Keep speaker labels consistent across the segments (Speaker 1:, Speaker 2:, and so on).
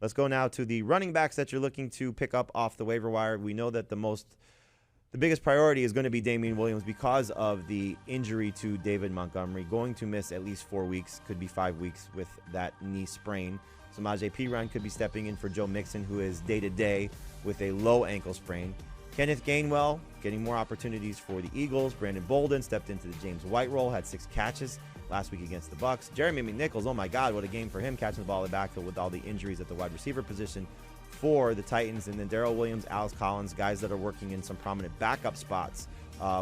Speaker 1: Let's go now to the running backs that you're looking to pick up off the waiver wire. We know that the biggest priority is going to be Damien Williams because of the injury to David Montgomery. Going to miss at least 4 weeks, could be 5 weeks with that knee sprain. Samaje Perine could be stepping in for Joe Mixon, who is day-to-day with a low ankle sprain. Kenneth Gainwell getting more opportunities for the Eagles. Brandon Bolden stepped into the James White role, had 6 catches last week against the Bucs. Jeremy McNichols, oh my God, what a game for him, catching the ball in the backfield with all the injuries at the wide receiver position for the Titans. And then Darrell Williams, Alex Collins, guys that are working in some prominent backup spots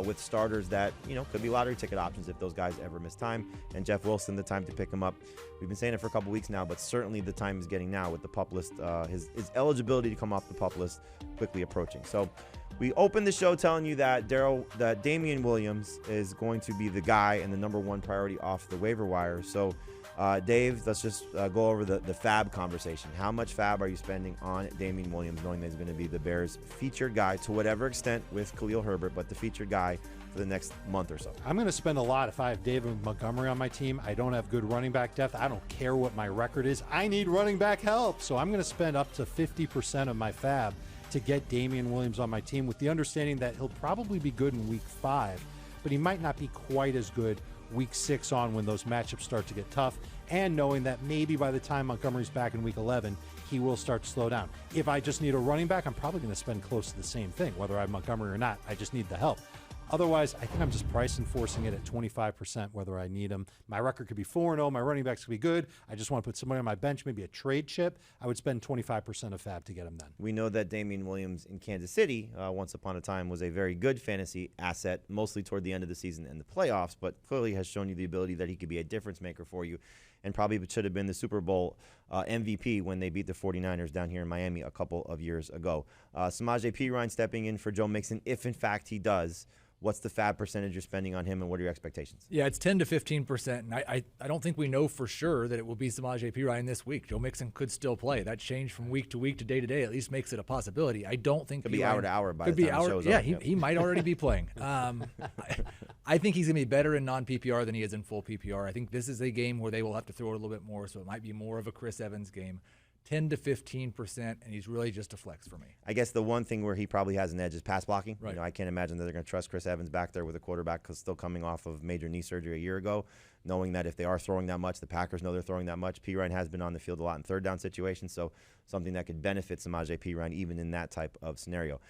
Speaker 1: with starters that, could be lottery ticket options if those guys ever miss time. And Jeff Wilson, the time to pick him up. We've been saying it for a couple weeks now, but certainly the time is getting now with the PUP list, his eligibility to come off the PUP list quickly approaching. So we opened the show telling you that Damien Williams is going to be the guy and the number one priority off the waiver wire. So, Dave, let's just go over the fab conversation. How much fab are you spending on Damien Williams, knowing that he's going to be the Bears' featured guy to whatever extent with Khalil Herbert, but the featured guy for the next month or so?
Speaker 2: I'm going to spend a lot if I have David Montgomery on my team. I don't have good running back depth. I don't care what my record is. I need running back help. So I'm going to spend up to 50% of my fab to get Damien Williams on my team, with the understanding that he'll probably be good in week 5, but he might not be quite as good week 6 on, when those matchups start to get tough, and knowing that maybe by the time Montgomery's back in week 11, he will start to slow down. If I just need a running back, I'm probably going to spend close to the same thing, whether I have Montgomery or not. I just need the help. Otherwise, I think I'm just price enforcing it at 25%, whether I need him. My record could be 4-0. My running backs could be good. I just want to put somebody on my bench, maybe a trade chip. I would spend 25% of fab to get him then.
Speaker 1: We know that Damien Williams in Kansas City, once upon a time, was a very good fantasy asset, mostly toward the end of the season and the playoffs, but clearly has shown you the ability that he could be a difference maker for you, and probably should have been the Super Bowl MVP when they beat the 49ers down here in Miami a couple of years ago. Samaje Perine stepping in for Joe Mixon, if in fact he does. What's the fab percentage you're spending on him, and what are your expectations?
Speaker 3: Yeah, it's 10 to 15%, and I don't think we know for sure that it will be Samaje Perine this week. Joe Mixon could still play. That change from week to week to day at least makes it a possibility. I don't think
Speaker 1: could be hour to hour by
Speaker 3: the
Speaker 1: time
Speaker 3: the
Speaker 1: show's
Speaker 3: yeah,
Speaker 1: up.
Speaker 3: He might already be playing. I think he's going to be better in non-PPR than he is in full PPR. I think this is a game where they will have to throw it a little bit more, so it might be more of a Chris Evans game. 10 to 15%, and he's really just a flex for me.
Speaker 1: I guess the one thing where he probably has an edge is pass blocking.
Speaker 3: Right.
Speaker 1: I can't imagine that they're going to trust Chris Evans back there with a quarterback because still coming off of major knee surgery a year ago, knowing that if they are throwing that much, the Packers know they're throwing that much. Perine has been on the field a lot in third down situations, so something that could benefit Samaje Perine even in that type of scenario.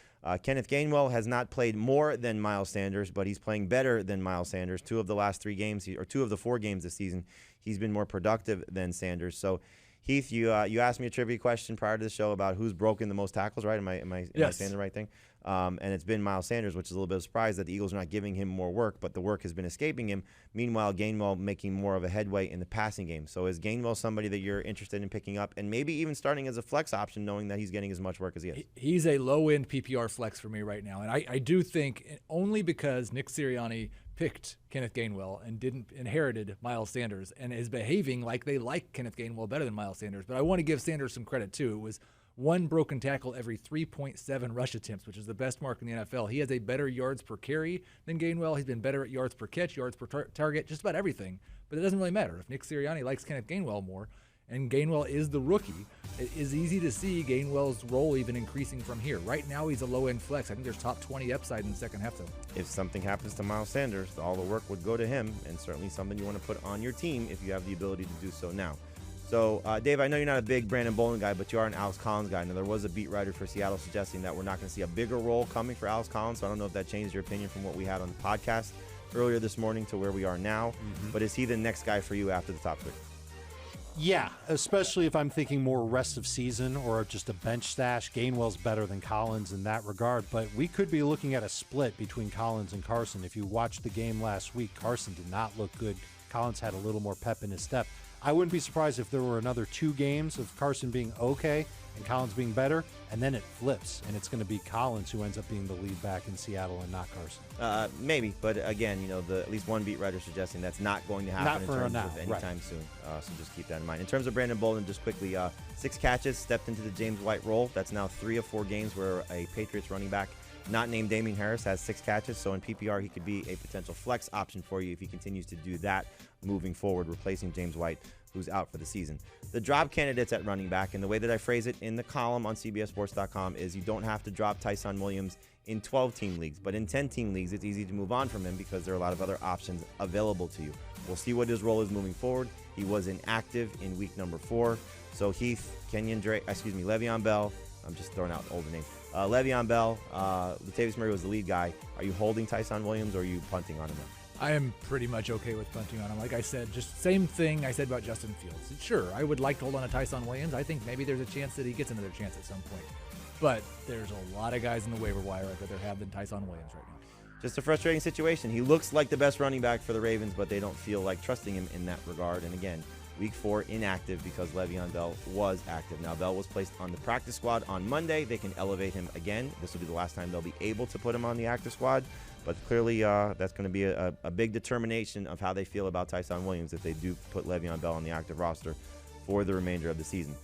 Speaker 1: Kenneth Gainwell has not played more than Miles Sanders, but he's playing better than Miles Sanders. 2 of the last 3 games, or 2 of the 4 games this season, he's been more productive than Sanders. So, Heath, you asked me a trivia question prior to the show about who's broken the most tackles, right? Am I saying the right thing? And it's been Miles Sanders, which is a little bit of a surprise that the Eagles are not giving him more work, but the work has been escaping him. Meanwhile, Gainwell making more of a headway in the passing game. So is Gainwell somebody that you're interested in picking up and maybe even starting as a flex option, knowing that he's getting as much work as he is?
Speaker 3: He's a low-end PPR flex for me right now, and I do think only because Nick Sirianni picked Kenneth Gainwell and inherited Miles Sanders and is behaving like they like Kenneth Gainwell better than Miles Sanders. But I want to give Sanders some credit, too. It was 1 broken tackle every 3.7 rush attempts, which is the best mark in the NFL. He has a better yards per carry than Gainwell. He's been better at yards per catch, yards per target, just about everything. But it doesn't really matter. If Nick Sirianni likes Kenneth Gainwell more, and Gainwell is the rookie, it is easy to see Gainwell's role even increasing from here. Right now, he's a low-end flex. I think there's top 20 upside in the second half, though.
Speaker 1: If something happens to Miles Sanders, all the work would go to him, and certainly something you want to put on your team if you have the ability to do so now. So, Dave, I know you're not a big Brandon Bolden guy, but you are an Alex Collins guy. Now, there was a beat writer for Seattle suggesting that we're not going to see a bigger role coming for Alex Collins, so I don't know if that changed your opinion from what we had on the podcast earlier this morning to where we are now. Mm-hmm. But is he the next guy for you after the top 3?
Speaker 2: Yeah, especially if I'm thinking more rest of season or just a bench stash. Gainwell's better than Collins in that regard, but we could be looking at a split between Collins and Carson. If you watched the game last week, Carson did not look good. Collins had a little more pep in his step. I wouldn't be surprised if there were another 2 games of Carson being okay and Collins being better, and then it flips, and it's going to be Collins who ends up being the lead back in Seattle and not Carson.
Speaker 1: Maybe, but again, at least one beat writer suggesting that's not going to happen in terms of anytime soon. So just keep that in mind. In terms of Brandon Bolden, just quickly, 6 catches, stepped into the James White role. That's now 3 of 4 games where a Patriots running back not named Damien Harris has 6 catches, so in PPR he could be a potential flex option for you if he continues to do that moving forward, replacing James White, who's out for the season. The drop candidates at running back, and the way that I phrase it in the column on CBSSports.com is you don't have to drop Tyson Williams in 12-team leagues, but in 10-team leagues it's easy to move on from him because there are a lot of other options available to you. We'll see what his role is moving forward. He was inactive in week number 4. So Heath, Le'Veon Bell, I'm just throwing out older names. Le'Veon Bell, Latavius Murray was the lead guy. Are you holding Tyson Williams or are you punting on him now?
Speaker 3: I am pretty much okay with punting on him. Like I said, just same thing I said about Justin Fields. Sure, I would like to hold on to Tyson Williams. I think maybe there's a chance that he gets another chance at some point. But there's a lot of guys in the waiver wire I'd rather have than Tyson Williams right now.
Speaker 1: Just a frustrating situation. He looks like the best running back for the Ravens, but they don't feel like trusting him in that regard. And again, week 4 inactive because Le'Veon Bell was active. Now, Bell was placed on the practice squad on Monday. They can elevate him again. This will be the last time they'll be able to put him on the active squad. But clearly, that's going to be a big determination of how they feel about Tyson Williams if they do put Le'Veon Bell on the active roster for the remainder of the season.